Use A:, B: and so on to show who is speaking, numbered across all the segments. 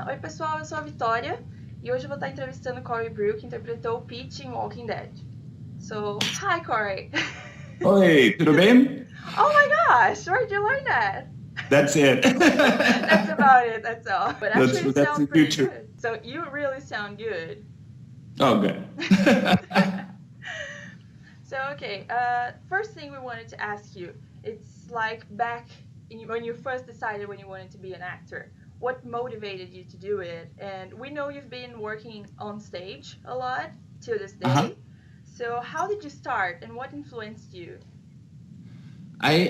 A: Oi pessoal, eu sou a Vitória e hoje eu vou estar entrevistando Corey Brill, que interpretou o Pete em Walking Dead. So, hi Corey!
B: Oi, tudo bem?
A: Oh my gosh, where'd you learn that?
B: That's it.
A: That's about it, that's all. But actually it
B: that's
A: sounds
B: the
A: pretty
B: future.
A: good. So you really sound good.
B: Oh, good.
A: So, okay, first thing we wanted to ask you, it's like when you first decided when you wanted to be an actor, what motivated you to do it? And we know you've been working on stage a lot to this day.
B: Uh-huh.
A: So how did you start and what influenced you?
B: I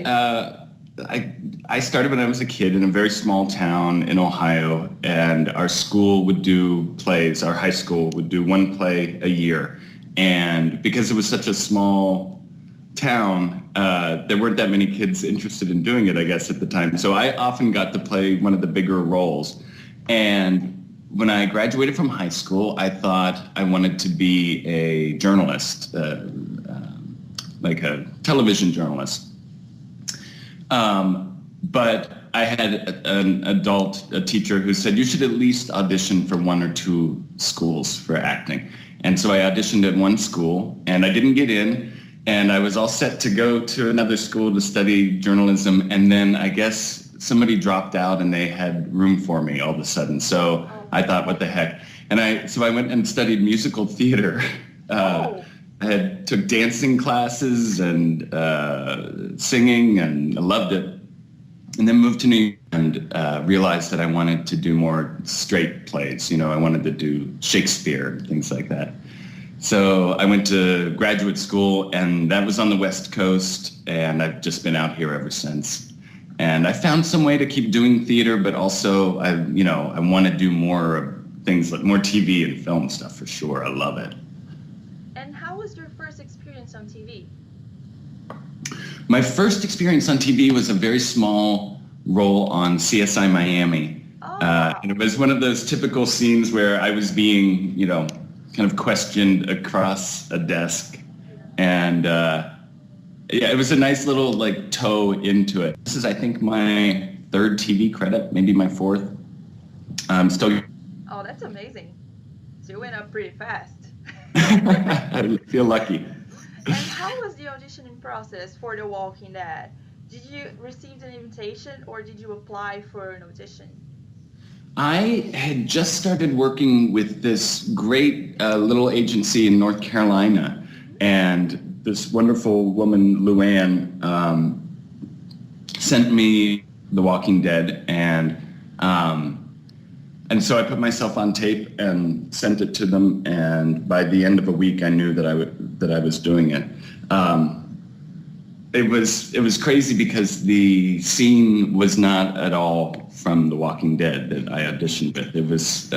B: started when I was a kid in a very small town in Ohio, and our school would do plays. Our high school would do one play a year. And because it was such a small town, there weren't that many kids interested in doing it, I guess, at the time. So I often got to play one of the bigger roles. And when I graduated from high school, I thought I wanted to be a journalist, like a television journalist. But I had a teacher who said, you should at least audition for one or two schools for acting. And so I auditioned at one school, and I didn't get in, and I was all set to go to another school to study journalism, and then I guess somebody dropped out and they had room for me all of a sudden. So I thought, what the heck? And so I went and studied musical theater. I took dancing classes and singing, and I loved it. And then moved to New York and realized that I wanted to do more straight plays. You know, I wanted to do Shakespeare and things like that. So I went to graduate school, and that was on the West Coast, and I've just been out here ever since. And I found some way to keep doing theater, but also I want to do more things like more TV and film stuff for sure. I love it.
A: And how was your first experience on TV?
B: My first experience on TV was a very small role on CSI Miami. And it was one of those typical scenes where I was being, kind of questioned across a desk. And it was a nice little toe into it. This is, I think, my third TV credit, maybe my fourth. Still.
A: Oh, that's amazing. So you went up pretty fast.
B: I feel lucky.
A: And how was the auditioning process for The Walking Dead? Did you receive an invitation or did you apply for an audition?
B: I had just started working with this great little agency in North Carolina, and this wonderful woman, Luann, sent me The Walking Dead, and so I put myself on tape and sent it to them, and by the end of a week, I knew that I was doing it. It was crazy because the scene was not at all from The Walking Dead that I auditioned with. It was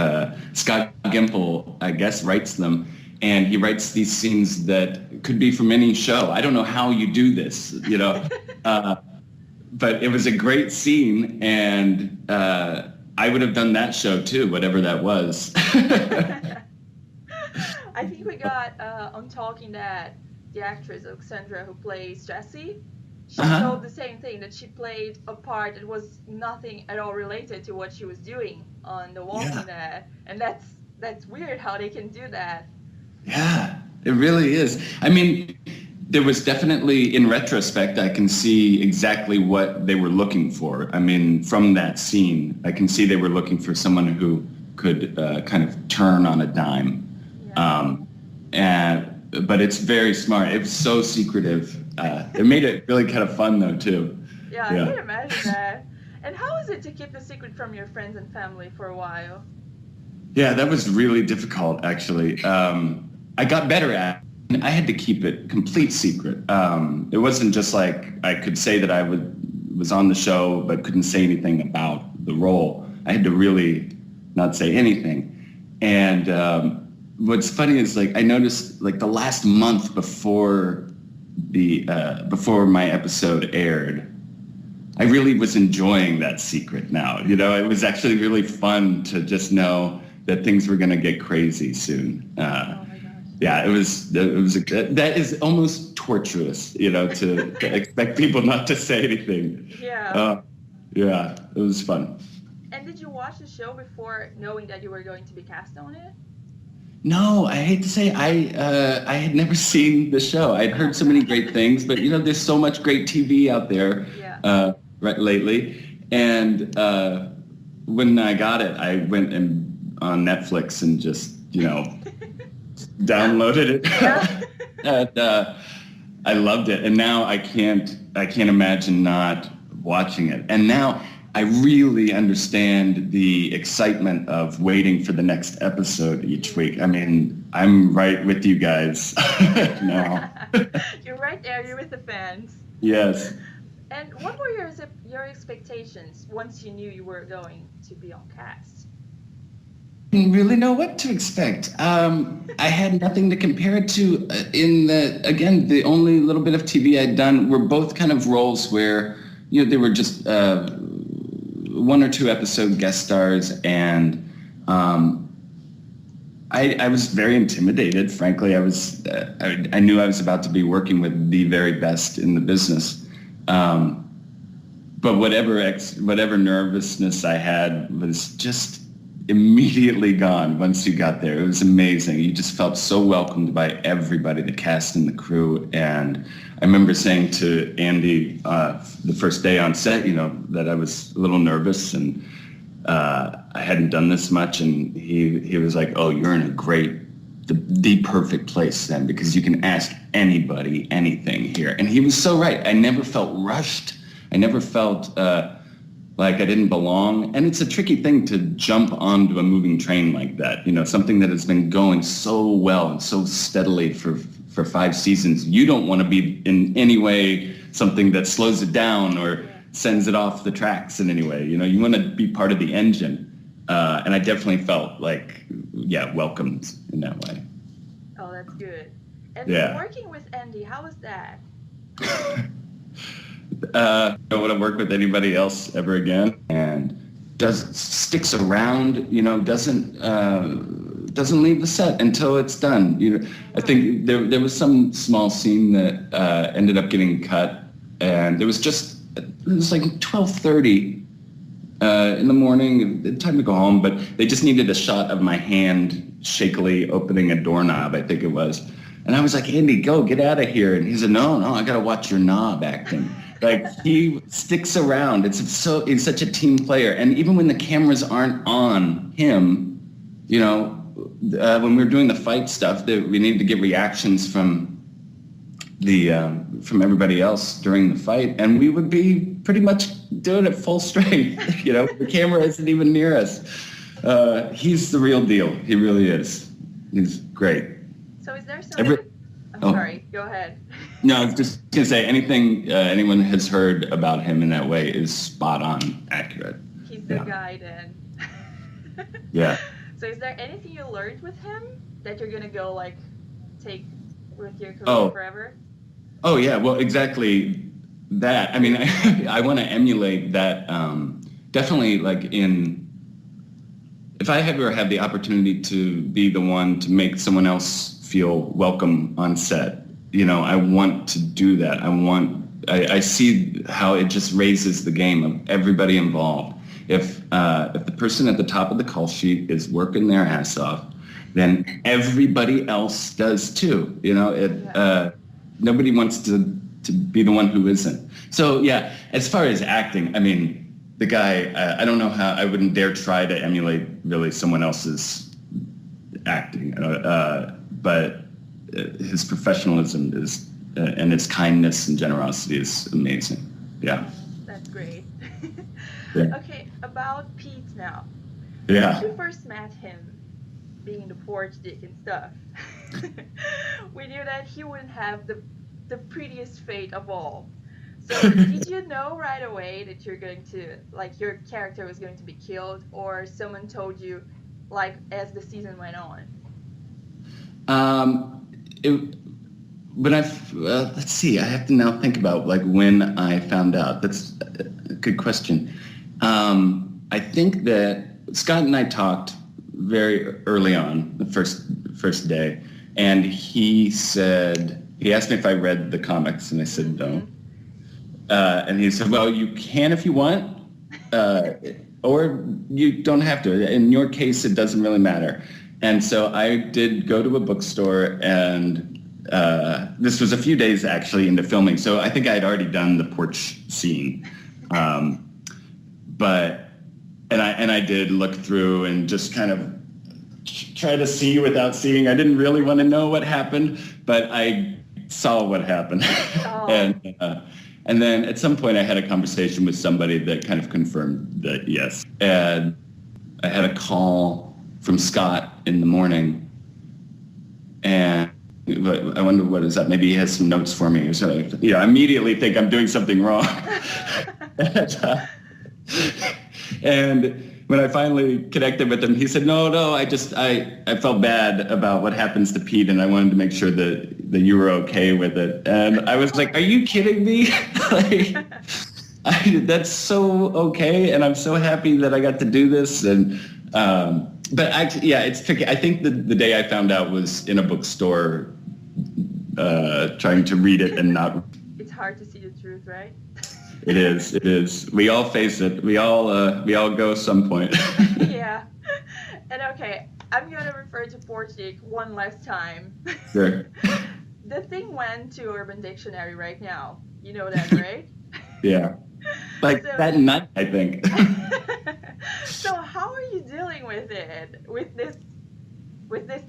B: Scott Gimple, I guess, writes them, and he writes these scenes that could be from any show. I don't know how you do this, but it was a great scene, and I would have done that show too, whatever that was.
A: I think we got on Talking Dead, the actress Alexandra who plays Jessie. She told the same thing, that she played a part that was nothing at all related to what she was doing on The Walking Dead. And that's weird how they can do that.
B: Yeah, it really is. I mean, there was definitely, in retrospect, I can see exactly what they were looking for. I mean, from that scene, I can see they were looking for someone who could kind of turn on a dime. Yeah. But it's very smart. It was so secretive. It made it really kind of fun, though, too.
A: Yeah, I can imagine that. And how is it to keep the secret from your friends and family for a while?
B: Yeah, that was really difficult, actually. I got better at it. I had to keep it complete secret. It wasn't just like I could say that I was on the show but couldn't say anything about the role. I had to really not say anything. And what's funny is I noticed the last month before my episode aired, I really was enjoying that secret now. It was actually really fun to just know that things were going to get crazy soon.
A: Oh my gosh.
B: Yeah, that is almost torturous, to expect people not to say anything.
A: Yeah.
B: Yeah, it was fun.
A: And did you watch the show before knowing that you were going to be cast on it?
B: No, I hate to say I had never seen the show. I'd heard so many great things, but there's so much great TV out there right lately. And when I got it, I went on Netflix and just downloaded it. And I loved it, and now I can't imagine not watching it. And now I really understand the excitement of waiting for the next episode each week. I mean, I'm right with you guys now.
A: You're right there. You're with the fans.
B: Yes.
A: And what were your expectations once you knew you were going to be on cast?
B: I didn't really know what to expect. I had nothing to compare it to. The only little bit of TV I'd done were both kind of roles where they were just one or two episode guest stars, and I was very intimidated. Frankly, I knew I was about to be working with the very best in the business. But whatever nervousness I had was just immediately gone once you got there. It was amazing. You just felt so welcomed by everybody, the cast and the crew. And I remember saying to Andy the first day on set, that I was a little nervous and I hadn't done this much. And he was like, "Oh, you're in the perfect place then, because you can ask anybody anything here." And he was so right. I never felt rushed. I never felt like I didn't belong. And it's a tricky thing to jump onto a moving train like that, something that has been going so well and so steadily for 5 seasons. You don't want to be in any way something that slows it down or sends it off the tracks in any way. You want to be part of the engine. And I definitely felt like, welcomed in that way.
A: Oh, that's good. And working with Andy, how was that?
B: I don't want to work with anybody else ever again, and sticks around, doesn't leave the set until it's done. I think there was some small scene that ended up getting cut, and it was like 12:30 in the morning, time to go home, but they just needed a shot of my hand shakily opening a doorknob, I think it was. And I was like, "Andy, get out of here." And he said, no, I got to watch your knob acting. Like, he sticks around. He's such a team player. And even when the cameras aren't on him, when we were doing the fight stuff, we needed to get reactions from everybody else during the fight, and we would be pretty much doing it full strength. The camera isn't even near us. He's the real deal. He really is. He's great.
A: So is there something? Sorry, go ahead.
B: No, I was just going to say, anything anyone has heard about him in that way is spot on accurate.
A: He's the guy then.
B: Yeah.
A: So is there anything you learned with him that you're going to go take with your career forever? Oh, yeah. Well, exactly that. I mean, I want to emulate that. Definitely, if I ever have the opportunity to be the one to make someone else feel welcome on set, I want to do that. I see how it just raises the game of everybody involved. If the person at the top of the call sheet is working their ass off, then everybody else does too. Nobody wants to be the one who isn't. So yeah, as far as acting, I mean, the guy, I don't know how, I wouldn't dare try to emulate really someone else's acting, but his professionalism is, and his kindness and generosity is amazing. Yeah. That's great. Yeah. Okay, about Pete now. Yeah. When you first met him, being the porch dick and stuff, we knew that he wouldn't have the prettiest fate of all. So did you know right away that you're going to, your character was going to be killed, or someone told you, as the season went on? Let's see, I have to now think about, when I found out. That's a good question. I think that Scott and I talked very early on, the first day, and he asked me if I read the comics, and I said no. And he said, well, you can if you want.
B: or you don't have to. In your case, it doesn't really matter. And so I did go to a bookstore, and this was a few days actually into filming. So I think I had already done the porch scene. But I did look through and just kind of try to see without seeing. I didn't really want to know what happened, but I saw what happened. Oh. And then at some point I had a conversation with somebody that kind of confirmed that, yes. And I had a call from Scott in the morning, and I wonder what is that? Maybe he has some notes for me. So, I immediately think I'm doing something wrong. And when I finally connected with him, he said, no, I felt bad about what happens to Pete, and I wanted to make sure that you were okay with it. And I was like, are you kidding me? That's so okay, and I'm so happy that I got to do this. And but actually, yeah, it's tricky. I think the day I found out was in a bookstore, trying to read it and not.
A: It's hard to see the truth, right?
B: It is. We all face it. We all go some point.
A: Yeah. And okay, I'm going to refer to Portuguese one last time.
B: Sure.
A: The thing went to Urban Dictionary right now. You know that, right?
B: Yeah. Like so, that night, I think.
A: So how are you dealing with it, with this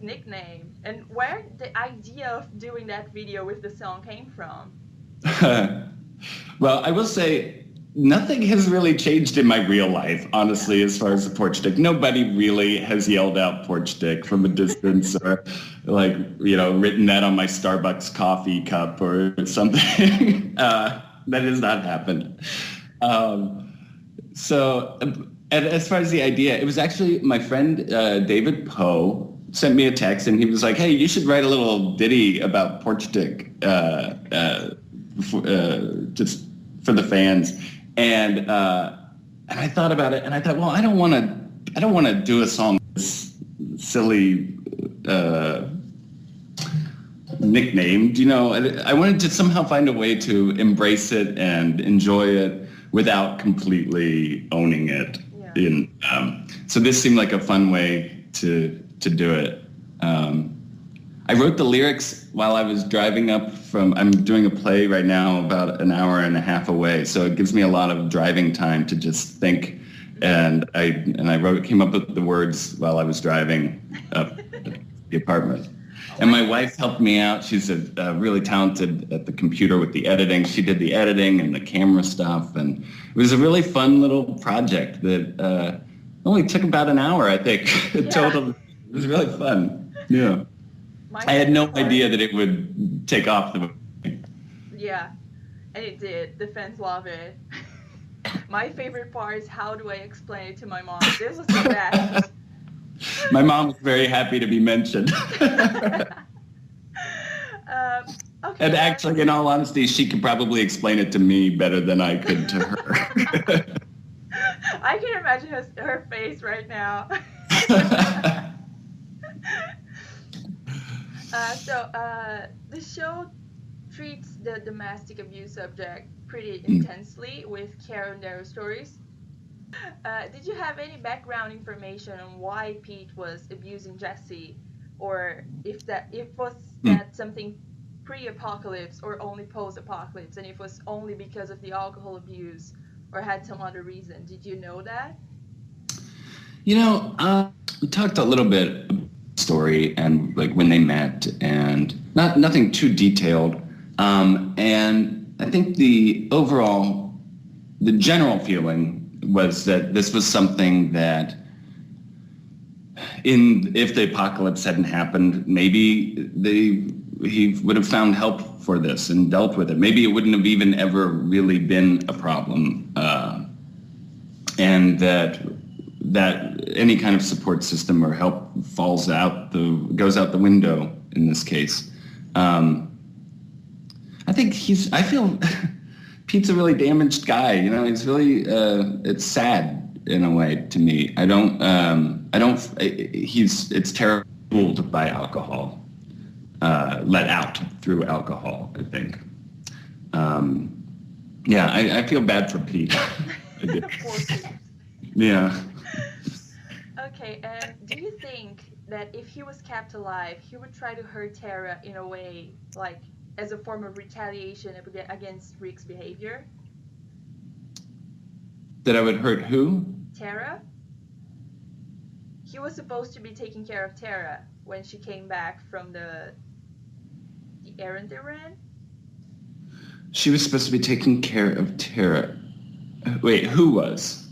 A: nickname? And where the idea of doing that video with the song came from?
B: Well, I will say nothing has really changed in my real life, honestly, as far as the porch dick. Nobody really has yelled out porch dick from a distance or written that on my Starbucks coffee cup or something. That has not happened. So, and as far as the idea, it was actually my friend David Poe sent me a text, and he was like, hey, you should write a little ditty about porch dick just for the fans. And I thought about it, and I thought, well, I don't want to do a song this silly nicknamed. I wanted to somehow find a way to embrace it and enjoy it without completely owning it. Yeah. So this seemed like a fun way to do it. I wrote the lyrics while I was driving up I'm doing a play right now about an hour and a half away, so it gives me a lot of driving time to just think, and I came up with the words while I was driving up the apartment. And my wife helped me out. She's really talented at the computer with the editing. She did the editing and the camera stuff, and it was a really fun little project that only took about an hour, I think, total. It was really fun. Yeah. I had no idea that it would take off the way.
A: Yeah, and it did. The fans love it. My favorite part is how do I explain it to my mom? This was the best.
B: My mom was very happy to be mentioned.
A: Okay.
B: And actually, in all honesty, she could probably explain it to me better than I could to her.
A: I can imagine her face right now. The show treats the domestic abuse subject pretty intensely with care and their stories. Did you have any background information on why Pete was abusing Jesse, or if that something pre-apocalypse or only post-apocalypse, and if it was only because of the alcohol abuse or had some other reason? Did you know that?
B: We talked a little bit about the story and like when they met, and nothing too detailed. And I think the general feeling was that this was something that if the apocalypse hadn't happened, maybe he would have found help for this and dealt with it. Maybe it wouldn't have even ever really been a problem. And that any kind of support system or help goes out the window in this case. I feel Pete's a really damaged guy. He's really, it's sad in a way to me. It's terrible by alcohol, let out through alcohol, I think. I feel bad for Pete. Yeah.
A: Okay, and do you think that if he was kept alive, he would try to hurt Tara in a way, like as a form of retaliation against Rick's behavior?
B: That I would hurt who?
A: Tara? He was supposed to be taking care of Tara when she came back from the errand they ran.
B: She was supposed to be taking care of Tara. Wait, who was?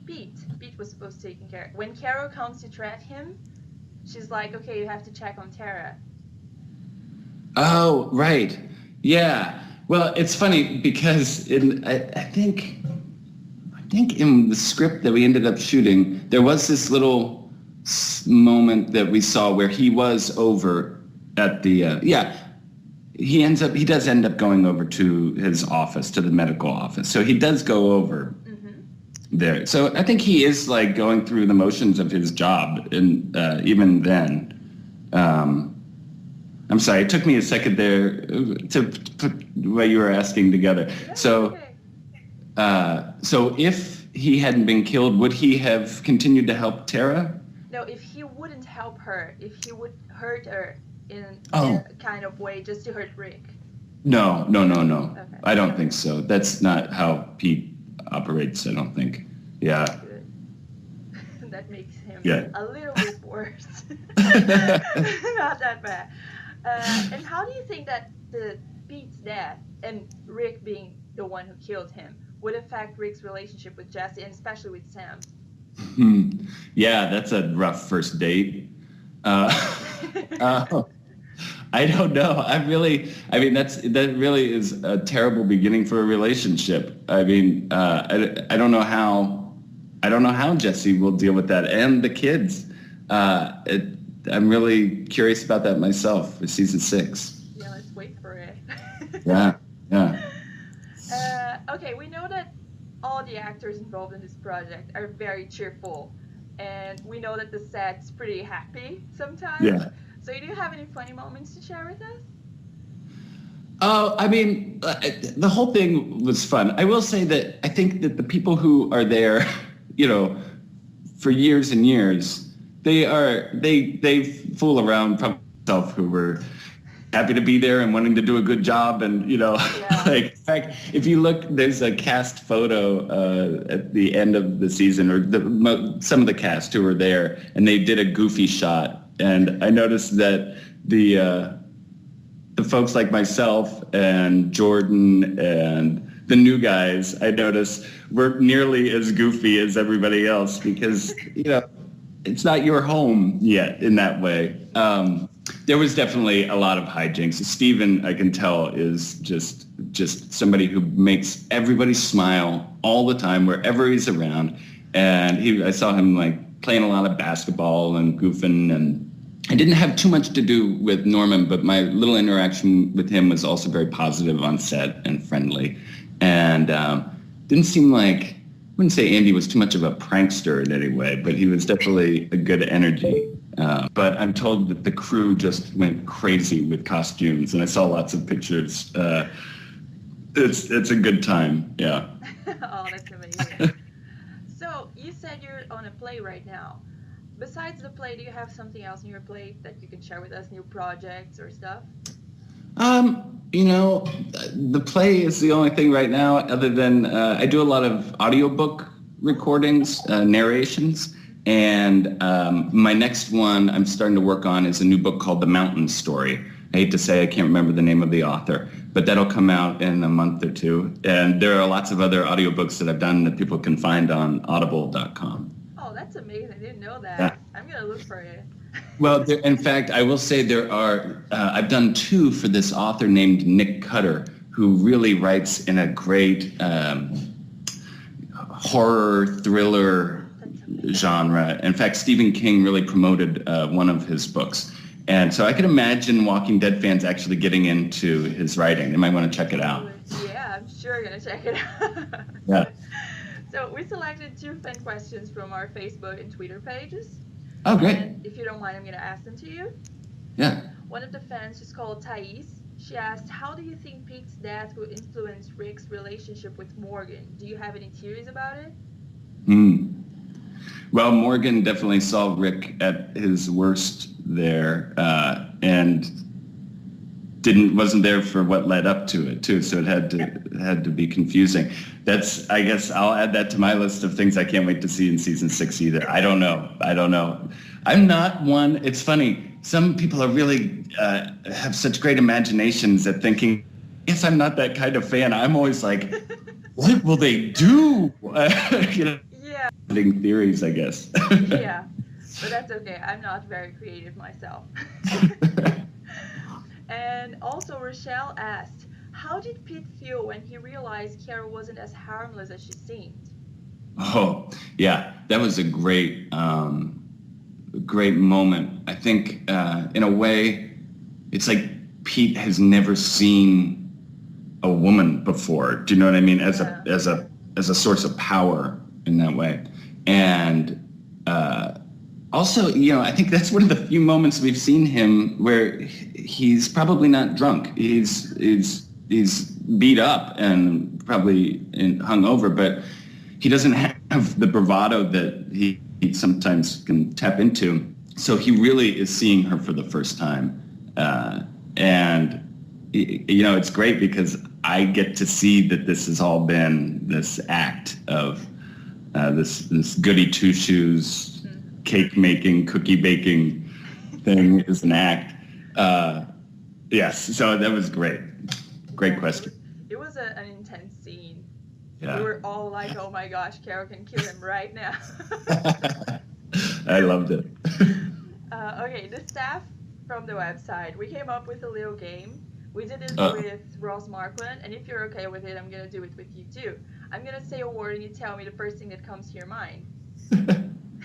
A: Pete. Pete was supposed to take care. When Carol comes to threat him, she's like, okay, you have to check on Tara.
B: Oh, right. Yeah. Well, it's funny because I think in the script that we ended up shooting, there was this little moment that we saw where he was over at the, he does end up going over to his office, to the medical office. So he does go over there. So I think he is like going through the motions of his job, and even then. I'm sorry, it took me a second there to put what you were asking together. So, so if he hadn't been killed, would he have continued to help Tara?
A: No, if he wouldn't help her, if he would hurt her in a kind of way just to hurt Rick.
B: No.
A: Okay.
B: I don't think so. That's not how Pete operates, I don't think. Yeah.
A: Good. That makes him
B: a
A: little bit worse. Not that bad. And how do you think that the Pete's death and Rick being the one who killed him would affect Rick's relationship with Jesse and especially with Sam?
B: Yeah, that's a rough first date. I don't know. That really is a terrible beginning for a relationship. I mean, I don't know how Jesse will deal with that and the kids. I'm really curious about that myself for season 6.
A: Yeah, let's wait for it.
B: Yeah.
A: Okay, we know that all the actors involved in this project are very cheerful, and we know that the set's pretty happy sometimes.
B: Yeah.
A: So do you have any funny moments to share with us?
B: Oh, I mean, the whole thing was fun. I will say that I think that the people who are there, for years and years, they fool around from themselves who were happy to be there and wanting to do a good job. And, like, in fact, if you look, there's a cast photo at the end of the season, or some of the cast who were there, and they did a goofy shot. And I noticed that the folks like myself and Jordan and the new guys, I noticed, were nearly as goofy as everybody else because, it's not your home yet in that way. There was definitely a lot of hijinks. Steven, I can tell, is just somebody who makes everybody smile all the time wherever he's around. And I saw him like playing a lot of basketball and goofing, and I didn't have too much to do with Norman, but my little interaction with him was also very positive on set and friendly. And didn't seem like, I wouldn't say Andy was too much of a prankster in any way, but he was definitely a good energy. But I'm told that the crew just went crazy with costumes, and I saw lots of pictures. It's a good time, yeah.
A: Oh, that's amazing. So you said you're on a play right now. Besides the play, do you have something else on your plate that you can share with us, new projects or stuff?
B: The play is the only thing right now, other than I do a lot of audiobook recordings, narrations, and my next one I'm starting to work on is a new book called The Mountain Story. I hate to say I can't remember the name of the author, but that'll come out in a month or two. And there are lots of other audiobooks that I've done that people can find on audible.com.
A: Oh, that's amazing. I didn't know that.
B: Yeah.
A: I'm going to look for it.
B: Well, in fact, I will say there are, I've done 2 for this author named Nick Cutter, who really writes in a great horror thriller genre. In fact, Stephen King really promoted one of his books. And so I can imagine Walking Dead fans actually getting into his writing. They might want to check it out.
A: Yeah, I'm sure you're going to check it out.
B: Yeah.
A: So we selected 2 fan questions from our Facebook and Twitter pages.
B: Oh, great.
A: And if you don't mind, I'm going to ask them to you.
B: Yeah.
A: One of the fans is called Thais. She asked, how do you think Pete's death will influence Rick's relationship with Morgan? Do you have any theories about it?
B: Well, Morgan definitely saw Rick at his worst there, and wasn't there for what led up to it too. So it had to be confusing. I guess I'll add that to my list of things I can't wait to see in season 6 either. I don't know. I'm not one. It's funny. Some people are really have such great imaginations at thinking, yes, I'm not that kind of fan. I'm always like, what will they do?
A: Yeah.
B: Theories, I guess.
A: Yeah, but that's okay. I'm not very creative myself. And also, Rochelle asked, how did Pete feel when he realized Carol wasn't as harmless as she seemed?
B: Oh, yeah, that was a great moment. I think, in a way, it's like Pete has never seen a woman before. Do you know what I mean? As a source of power in that way, and also, I think that's one of the few moments we've seen him where he's probably not drunk. He's beat up and probably hungover, but he doesn't have the bravado that he sometimes can tap into. So he really is seeing her for the first time, and it's great because I get to see that this has all been this act of this goody two shoes, cake making, cookie baking thing is an act. Yes, so that was great. Great question.
A: It was an intense scene.
B: Yeah.
A: We were all like, oh my gosh, Carol can kill him right now.
B: I loved it.
A: Okay, the staff from the website, we came up with a little game. We did it with Ross Markland, and if you're okay with it, I'm going to do it with you too. I'm going to say a word and you tell me the first thing that comes to your mind.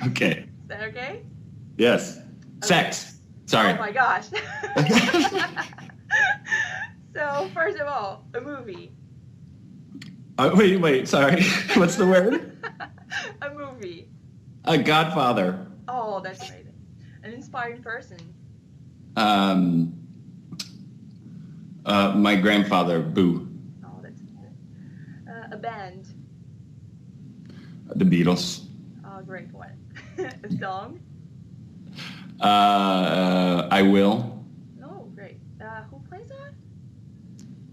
B: Okay.
A: Is that okay?
B: Yes. Okay. Sex. Sorry.
A: Oh my gosh. So, first of all, a movie.
B: Wait, sorry. What's the word?
A: A movie.
B: A Godfather.
A: Oh, that's amazing. An inspiring person.
B: My grandfather, Boo.
A: Oh, that's good. A band.
B: The Beatles.
A: Oh, great one. A song.
B: I Will.
A: Oh, great. Who plays that?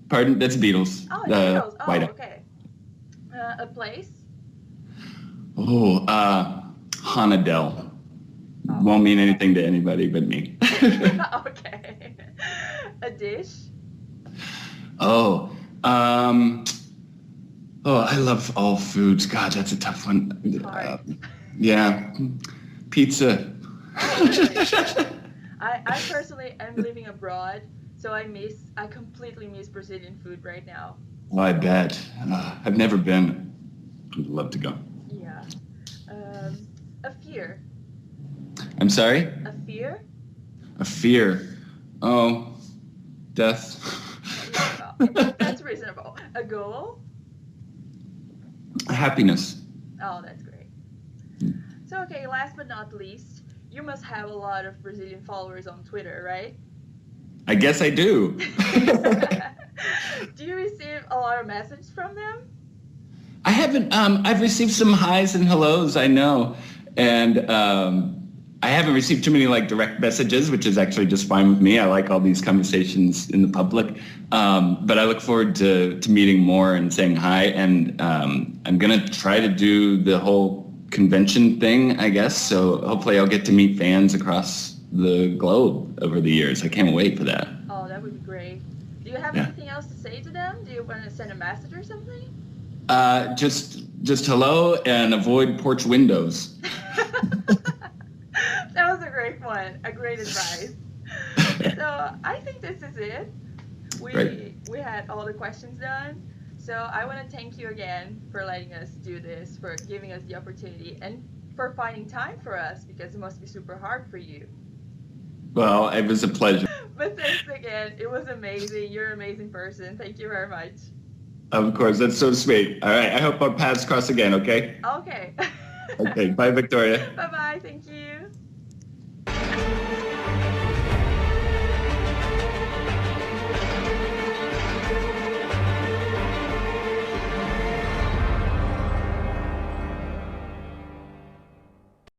B: Pardon? That's Beatles.
A: Oh, it's Beatles. Oh,
B: White.
A: Okay. A place.
B: Oh, Hanadel.
A: Oh.
B: Won't mean anything to anybody but me.
A: Okay. A dish.
B: Oh, I love all foods. God, that's a tough one. Yeah, pizza.
A: I personally am living abroad, so I completely miss Brazilian food right now.
B: Oh, I bet. I've never been. I'd love to go.
A: Yeah. A fear.
B: I'm sorry?
A: A fear?
B: A fear. Oh, death.
A: Yeah, that's reasonable. A goal?
B: Happiness.
A: Oh, that's great. So, okay, last but not least, you must have a lot of Brazilian followers on Twitter, right?
B: I guess I do.
A: Do you receive a lot of messages from them?
B: I haven't. I've received some highs and hellos, I know. And I haven't received too many direct messages, which is actually just fine with me. I like all these conversations in the public. But I look forward to meeting more and saying hi. And I'm going to try to do the whole convention thing, I guess. So hopefully I'll get to meet fans across the globe over the years. I can't wait for that.
A: Oh, that would be great. Do you have anything else to say to them? Do you want to send a message or something?
B: Just hello and avoid porch windows.
A: That was a great one. A great advice. So I think this is it. We had all the questions done. So I want to thank you again for letting us do this, for giving us the opportunity, and for finding time for us, because it must be super hard for you.
B: Well, it was a pleasure.
A: But thanks again. It was amazing. You're an amazing person. Thank you very much.
B: Of course. That's so sweet. All right. I hope our paths cross again, okay?
A: Okay.
B: Okay. Bye, Victoria.
A: Bye-bye. Thank you.